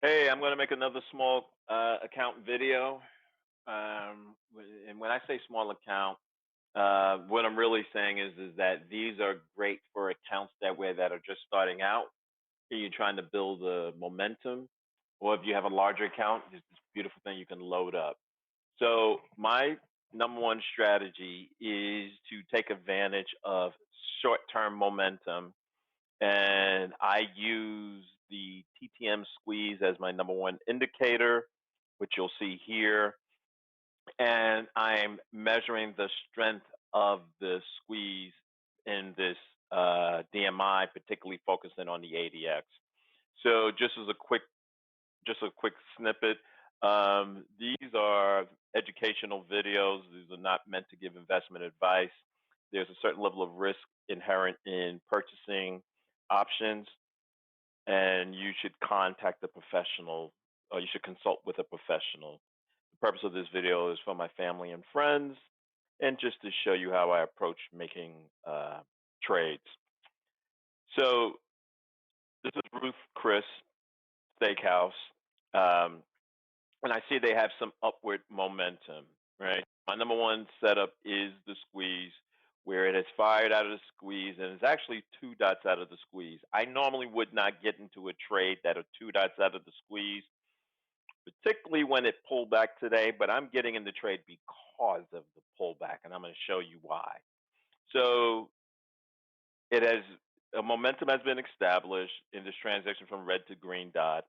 Hey, I'm going to make another small account video. And when I say small account, what I'm really saying is that these are great for accounts that are just starting out. If you're trying to build a momentum, or if you have a larger account, there's this beautiful thing you can load up. So my number one strategy is to take advantage of short-term momentum, and I use the TTM squeeze as my number one indicator, which you'll see here. And I'm measuring the strength of the squeeze in this DMI, particularly focusing on the ADX. So just a quick snippet. These are educational videos. These are not meant to give investment advice. There's a certain level of risk inherent in purchasing options, and you should contact a professional, or you should consult with a professional. The purpose of this video is for my family and friends, and just to show you how I approach making trades. So this is Ruth Chris Steak House, um, and I see they have some upward momentum. Right, my number one setup is the squeeze, where it has fired out of the squeeze, and it's actually two dots out of the squeeze. I normally would not get into a trade that are two dots out of the squeeze, particularly when it pulled back today, but I'm getting in the trade because of the pullback, and I'm going to show you why. So it has a momentum has been established in this transition from red to green dot,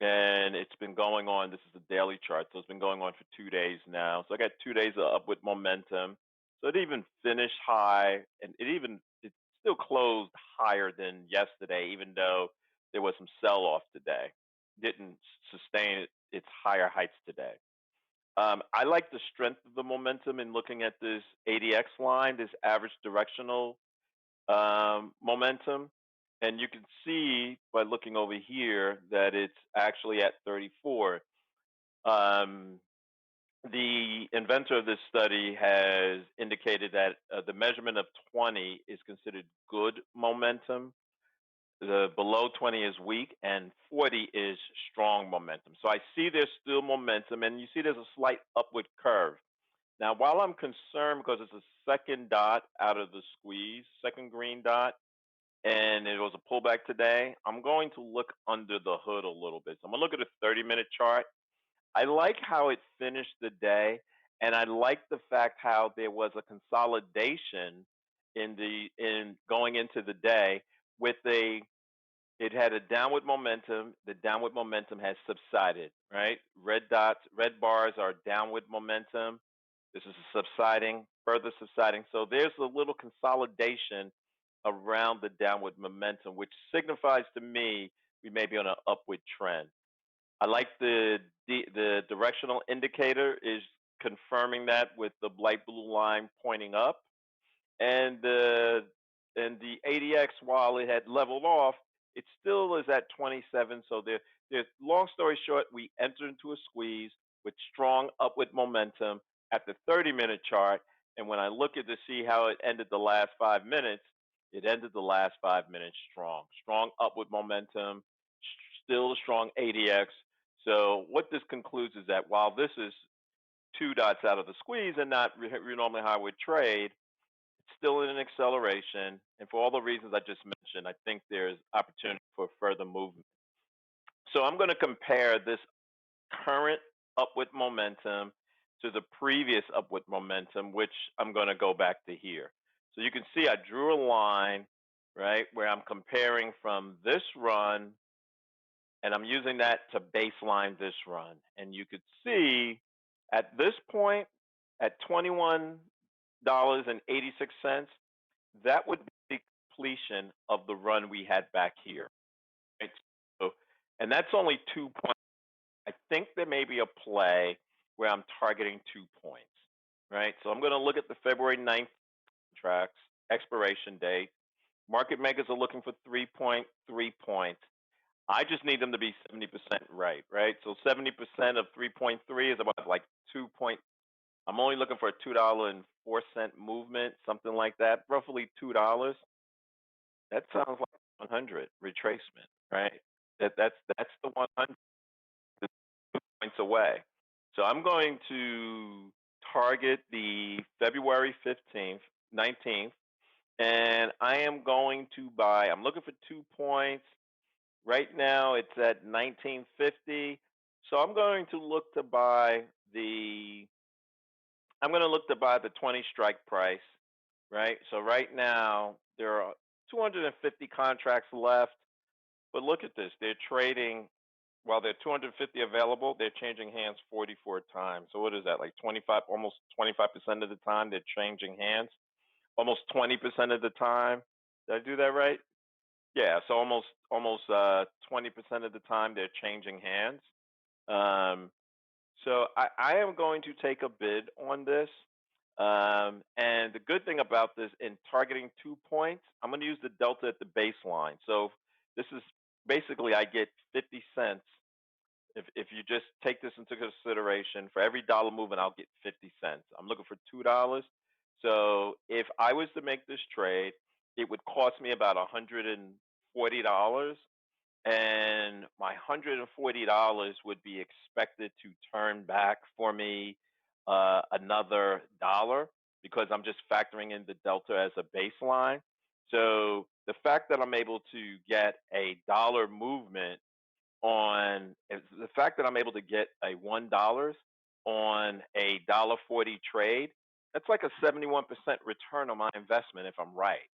and it's been going on. This is the daily chart, so it's been going on for 2 days now. So I got 2 days of upward momentum. So it even finished high, and it still closed higher than yesterday, even though there was some sell off today. Didn't sustain its higher heights today. I like the strength of the momentum in looking at this ADX line, this average directional momentum. And you can see by looking over here that it's actually at 34. Um, the inventor of this study has indicated that the measurement of 20 is considered good momentum. The below 20 is weak, and 40 is strong momentum. So I see there's still momentum, and you see there's a slight upward curve. Now, while I'm concerned because it's a second dot out of the squeeze, second green dot, and it was a pullback today, I'm going to look under the hood a little bit. So I'm going to look at a 30-minute chart. I like how it finished the day, and I like the fact how there was a consolidation in going into the day with a it had a downward momentum. The downward momentum has subsided, right? Red dots, red bars are downward momentum. This is subsiding, further subsiding. So there's a little consolidation around the downward momentum, which signifies to me we may be on an upward trend. I like the directional indicator is confirming that with the light blue line pointing up, and the ADX, while it had leveled off, it still is at 27. So there's long story short, we entered into a squeeze with strong upward momentum at the 30-minute chart. And when I look at to see how it ended the last 5 minutes, it ended the last 5 minutes strong upward momentum, still a strong ADX. So what this concludes is that while this is two dots out of the squeeze and not normally how I would trade, it's still in an acceleration. And for all the reasons I just mentioned, I think there's opportunity for further movement. So I'm going to compare this current upward momentum to the previous upward momentum, which I'm going to go back to here. So you can see I drew a line, right, where I'm comparing from this run, and I'm using that to baseline this run. And you could see at this point, at $21.86, that would be the completion of the run we had back here. Right? So, and that's only 2 points. I think there may be a play where I'm targeting 2 points, right? So I'm going to look at the February 9th contracts, expiration date. Market makers are looking for 3.3 points. I just need them to be 70% right? So 70% of 3.3 is about like 2 point. I'm only looking for a $2.04 movement, something like that, roughly $2. That sounds like 100 retracement, right? That's the 100. points away. So I'm going to target the February 15th, 19th, and I am going to buy, I'm looking for 2 points. Right now it's at 1950. So the I'm going to look to buy the 20 strike price, right? So right now there are 250 contracts left, but look at this. They're trading while there are 250 available, they're changing hands 44 times. So what is that? Like 25, almost 25% of the time they're changing hands. Almost 20% of the time. Did I do that right? Yeah. So almost 20% of the time they're changing hands. Um, so I am going to take a bid on this. And the good thing about this in targeting 2 points, I'm going to use the delta at the baseline. So this is basically I get 50 cents if you just take this into consideration, for every dollar movement, I'll get 50 cents. I'm looking for $2. So if I was to make this trade, it would cost me about $140. And my $140 would be expected to turn back for me another dollar because I'm just factoring in the delta as a baseline. So the fact that I'm able to get a dollar movement the fact that I'm able to get a $1 on a $1.40 trade, that's like a 71% return on my investment if I'm right,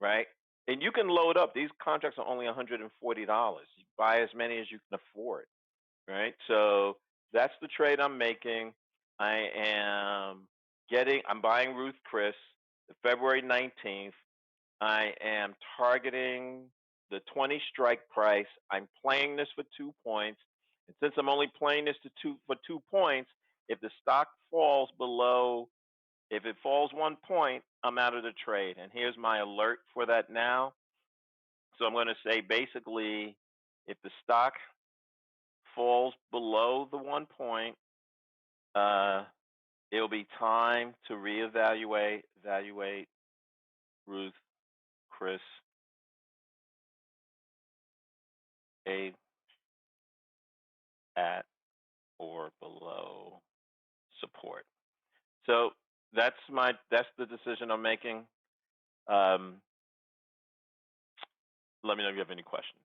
right? And you can load up. These contracts are only $140. You buy as many as you can afford, right? So that's the trade I'm making. I'm buying Ruth Chris February 19th. I am targeting the 20 strike price. I'm playing this for 2 points. And since I'm only playing this for 2 points, if the stock falls below, if it falls 1 point, I'm out of the trade. And here's my alert for that now. So I'm going to say basically, if the stock falls below the 1 point, uh, it'll be time to evaluate Ruth Chris A at or below support. So that's the decision I'm making. Um, Let me know if you have any questions.